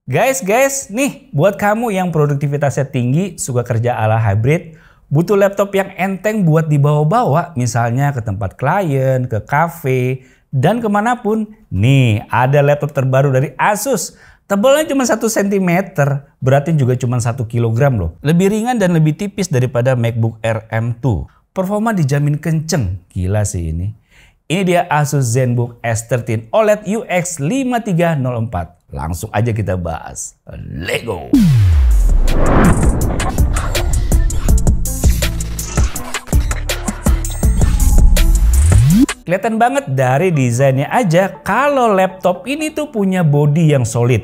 Guys, nih buat kamu yang produktivitasnya tinggi, suka kerja ala hybrid, butuh laptop yang enteng buat dibawa-bawa, misalnya ke tempat klien, ke cafe, dan kemanapun. Nih ada laptop terbaru dari Asus. Tebalnya cuma 1 cm, beratnya juga cuma 1 kg loh. Lebih ringan dan lebih tipis daripada MacBook Air M2. Performa dijamin kenceng, gila sih ini. Ini dia Asus ZenBook S13 OLED UX 5304. Langsung aja kita bahas. Let's go! Kelihatan banget dari desainnya aja kalau laptop ini tuh punya bodi yang solid.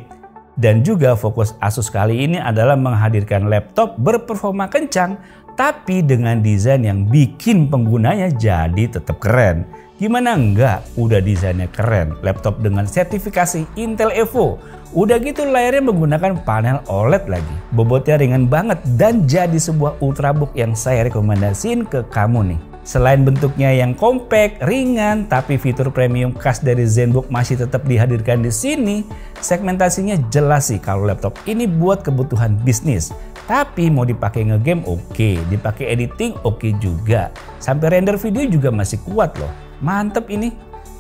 Dan juga fokus Asus kali ini adalah menghadirkan laptop berperforma kencang tapi dengan desain yang bikin penggunanya jadi tetap keren. Gimana enggak? Udah desainnya keren, laptop dengan sertifikasi Intel Evo. Udah gitu layarnya menggunakan panel OLED lagi. Bobotnya ringan banget dan jadi sebuah ultrabook yang saya rekomendasiin ke kamu nih. Selain bentuknya yang compact, ringan, tapi fitur premium khas dari ZenBook masih tetap dihadirkan di sini. Segmentasinya jelas sih kalau laptop ini buat kebutuhan bisnis. Tapi mau dipakai ngegame oke, dipakai editing oke juga. Sampai render video juga masih kuat loh. Mantep ini.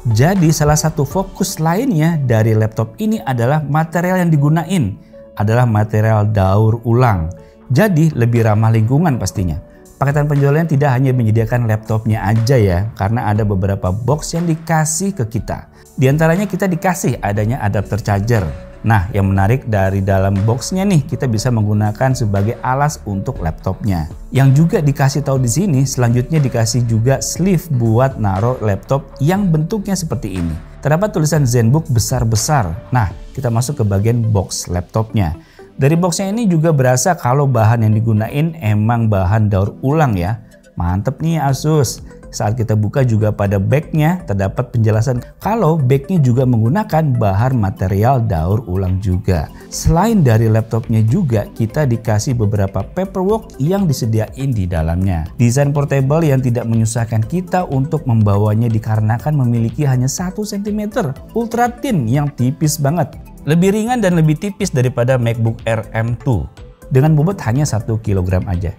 Jadi salah satu fokus lainnya dari laptop ini adalah material yang digunain adalah material daur ulang. Jadi lebih ramah lingkungan pastinya. Paketan penjualannya tidak hanya menyediakan laptopnya aja ya, karena ada beberapa box yang dikasih ke kita. Di antaranya kita dikasih adanya adapter charger. Nah, yang menarik dari dalam boxnya nih, kita bisa menggunakan sebagai alas untuk laptopnya. Yang juga dikasih tahu di sini, selanjutnya dikasih juga sleeve buat naruh laptop yang bentuknya seperti ini. Terdapat tulisan ZenBook besar-besar. Nah, kita masuk ke bagian box laptopnya. Dari boxnya ini juga berasa kalau bahan yang digunain emang bahan daur ulang ya. Mantep nih Asus. Saat kita buka juga pada backnya terdapat penjelasan kalau backnya juga menggunakan bahan material daur ulang juga. Selain dari laptopnya juga kita dikasih beberapa paperwork yang disediain di dalamnya. Desain portable yang tidak menyusahkan kita untuk membawanya dikarenakan memiliki hanya 1 cm. Ultra thin yang tipis banget. Lebih ringan dan lebih tipis daripada MacBook Air M2. Dengan bobot hanya 1 kg aja.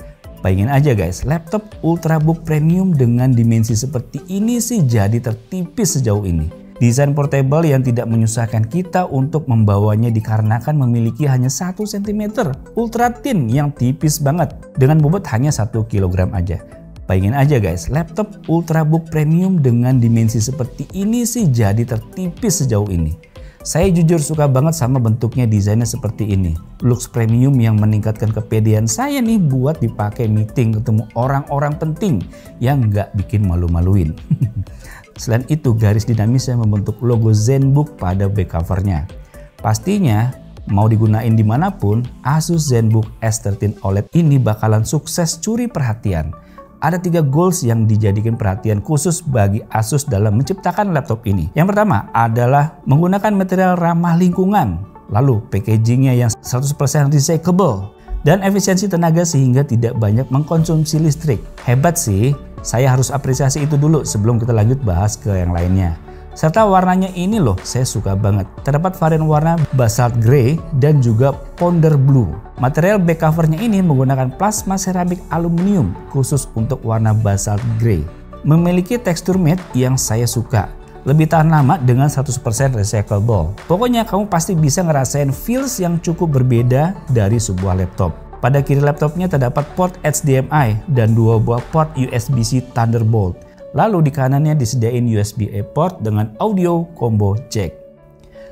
Bayangin aja guys, laptop ultrabook premium dengan dimensi seperti ini sih jadi tertipis sejauh ini. Desain portable yang tidak menyusahkan kita untuk membawanya dikarenakan memiliki hanya 1 cm. Ultra thin yang tipis banget dengan bobot hanya 1 kg aja. Bayangin aja guys, laptop ultrabook premium dengan dimensi seperti ini sih jadi tertipis sejauh ini. Saya jujur suka banget sama bentuknya, desainnya seperti ini. Looks premium yang meningkatkan kepedean saya nih buat dipakai meeting ketemu orang-orang penting yang nggak bikin malu-maluin. Selain itu garis dinamis yang membentuk logo ZenBook pada back covernya. Pastinya mau digunain dimanapun, Asus ZenBook S13 OLED ini bakalan sukses curi perhatian. Ada 3 goals yang dijadikan perhatian khusus bagi Asus dalam menciptakan laptop ini. Yang pertama adalah menggunakan material ramah lingkungan, lalu packagingnya yang 100% recyclable, dan efisiensi tenaga sehingga tidak banyak mengkonsumsi listrik. Hebat sih, saya harus apresiasi itu dulu sebelum kita lanjut bahas ke yang lainnya. Serta warnanya ini loh, saya suka banget. Terdapat varian warna basalt grey dan juga powder blue. Material back covernya ini menggunakan plasma seramik aluminium khusus untuk warna basalt grey. Memiliki tekstur matte yang saya suka. Lebih tahan lama dengan 100% recyclable. Pokoknya kamu pasti bisa ngerasain feels yang cukup berbeda dari sebuah laptop. Pada kiri laptopnya terdapat port HDMI dan 2 buah port USB-C Thunderbolt. Lalu di kanannya disediain USB-A port dengan audio combo jack.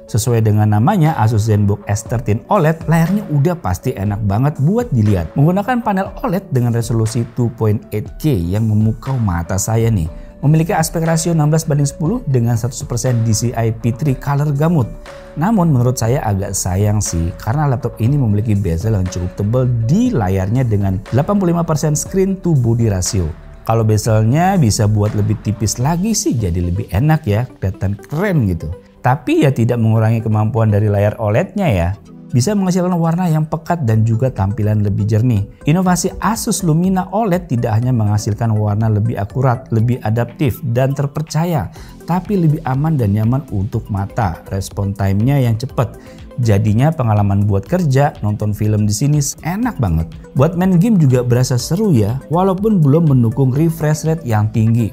Sesuai dengan namanya Asus ZenBook S13 OLED, layarnya udah pasti enak banget buat dilihat. Menggunakan panel OLED dengan resolusi 2.8K yang memukau mata saya nih. Memiliki aspek rasio 16:10 dengan 100% DCI P3 color gamut. Namun menurut saya agak sayang sih karena laptop ini memiliki bezel yang cukup tebal di layarnya dengan 85% screen to body ratio. Kalau bezelnya bisa buat lebih tipis lagi sih jadi lebih enak ya, kelihatan keren gitu. Tapi ya tidak mengurangi kemampuan dari layar OLED-nya ya. Bisa menghasilkan warna yang pekat dan juga tampilan lebih jernih. Inovasi Asus Lumina OLED tidak hanya menghasilkan warna lebih akurat, lebih adaptif dan terpercaya, tapi lebih aman dan nyaman untuk mata. Respon time-nya yang cepat. Jadinya pengalaman buat kerja, nonton film di sini enak banget. Buat main game juga berasa seru ya, walaupun belum mendukung refresh rate yang tinggi.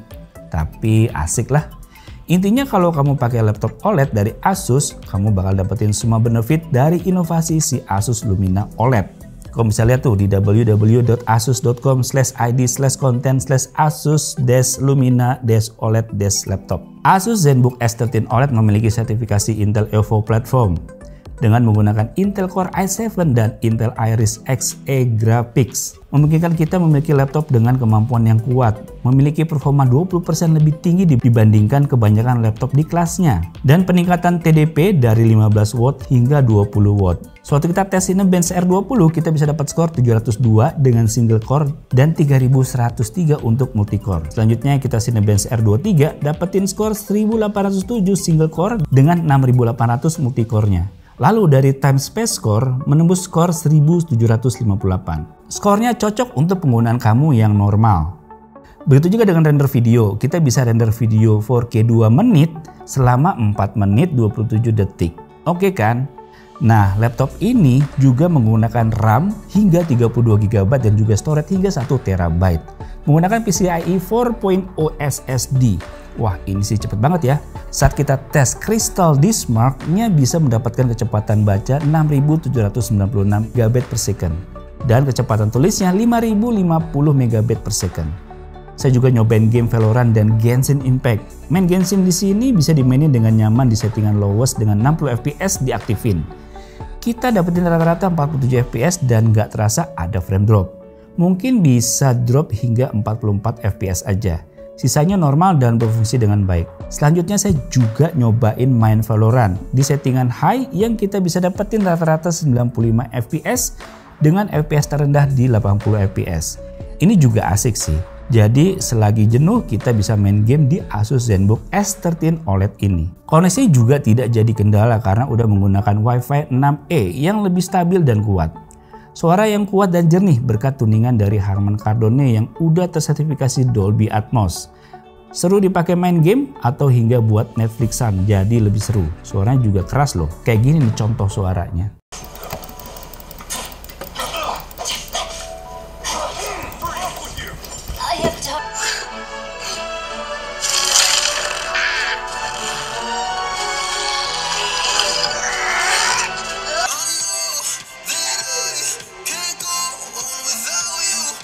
Tapi asik lah. Intinya kalau kamu pakai laptop OLED dari Asus, kamu bakal dapetin semua benefit dari inovasi si Asus Lumina OLED. Kamu bisa lihat tuh di www.asus.com/id/content/asus-lumina-oled-laptop. Asus ZenBook S13 OLED memiliki sertifikasi Intel Evo Platform dengan menggunakan Intel Core i7 dan Intel Iris Xe Graphics. Memungkinkan kita memiliki laptop dengan kemampuan yang kuat, memiliki performa 20% lebih tinggi dibandingkan kebanyakan laptop di kelasnya, dan peningkatan TDP dari 15 watt hingga 20 watt. Suatu kita tes Cinebench R20, kita bisa dapat skor 702 dengan single core dan 3103 untuk multicore. Selanjutnya kita Cinebench R23 dapetin skor 1807 single core dengan 6800 multicore-nya. Lalu dari time space score menembus skor 1758. Skornya cocok untuk penggunaan kamu yang normal. Begitu juga dengan render video. Kita bisa render video 4K 2 menit selama 4 menit 27 detik. Oke kan? Nah, laptop ini juga menggunakan RAM hingga 32 GB dan juga storage hingga 1 TB. Menggunakan PCIe 4.0 SSD. Wah, ini sih cepet banget ya. Saat kita tes Crystal Diskmark-nya bisa mendapatkan kecepatan baca 6796 GB per second dan kecepatan tulisnya 5050 MB per second. Saya juga nyobain game Valorant dan Genshin Impact. Main Genshin di sini bisa dimainin dengan nyaman di settingan lowest dengan 60 fps diaktifin. Kita dapetin rata-rata 47 fps dan nggak terasa ada frame drop. Mungkin bisa drop hingga 44 fps aja. Sisanya normal dan berfungsi dengan baik. Selanjutnya saya juga nyobain main Valorant di settingan high yang kita bisa dapetin rata-rata 95 fps dengan fps terendah di 80 fps. Ini juga asik sih. Jadi selagi jenuh kita bisa main game di Asus ZenBook S13 OLED ini. Koneksi juga tidak jadi kendala karena udah menggunakan Wi-Fi 6E yang lebih stabil dan kuat. Suara yang kuat dan jernih berkat tuningan dari Harman Kardon yang udah tersertifikasi Dolby Atmos. Seru dipakai main game atau hingga buat Netflixan, jadi lebih seru. Suaranya juga keras loh, kayak gini nih contoh suaranya.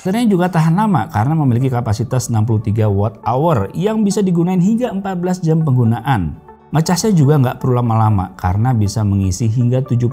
Sebenarnya juga tahan lama karena memiliki kapasitas 63 Wh yang bisa digunakan hingga 14 jam penggunaan. Ngecasnya juga nggak perlu lama-lama karena bisa mengisi hingga 70%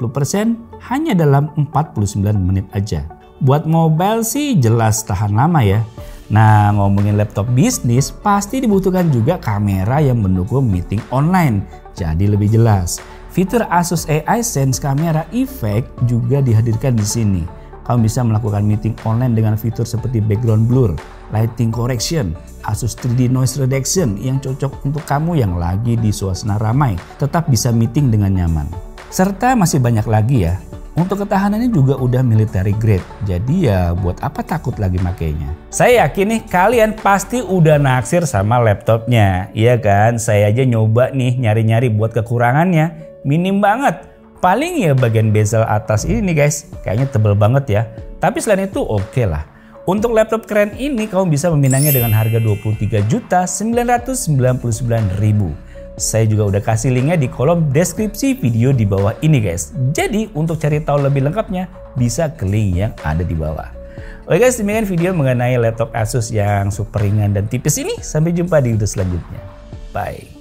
hanya dalam 49 menit aja. Buat mobile sih jelas tahan lama ya. Nah, ngomongin laptop bisnis pasti dibutuhkan juga kamera yang mendukung meeting online. Jadi lebih jelas. Fitur Asus AI Sense Camera Effect juga dihadirkan di sini. Kamu bisa melakukan meeting online dengan fitur seperti background blur, lighting correction, Asus 3D noise reduction yang cocok untuk kamu yang lagi di suasana ramai, tetap bisa meeting dengan nyaman. Serta masih banyak lagi ya. Untuk ketahanannya juga udah military grade, jadi ya buat apa takut lagi makainya. Saya yakin nih kalian pasti udah naksir sama laptopnya, iya kan? Saya aja nyoba nih nyari-nyari buat kekurangannya, minim banget. Paling ya bagian bezel atas ini nih guys, kayaknya tebel banget ya. Tapi selain itu oke lah. Untuk laptop keren ini kamu bisa meminangnya dengan harga 23.999.000. Saya juga udah kasih linknya di kolom deskripsi video di bawah ini guys. Jadi untuk cari tahu lebih lengkapnya bisa ke link yang ada di bawah. Oke guys, demikian video mengenai laptop Asus yang super ringan dan tipis ini. Sampai jumpa di video selanjutnya. Bye.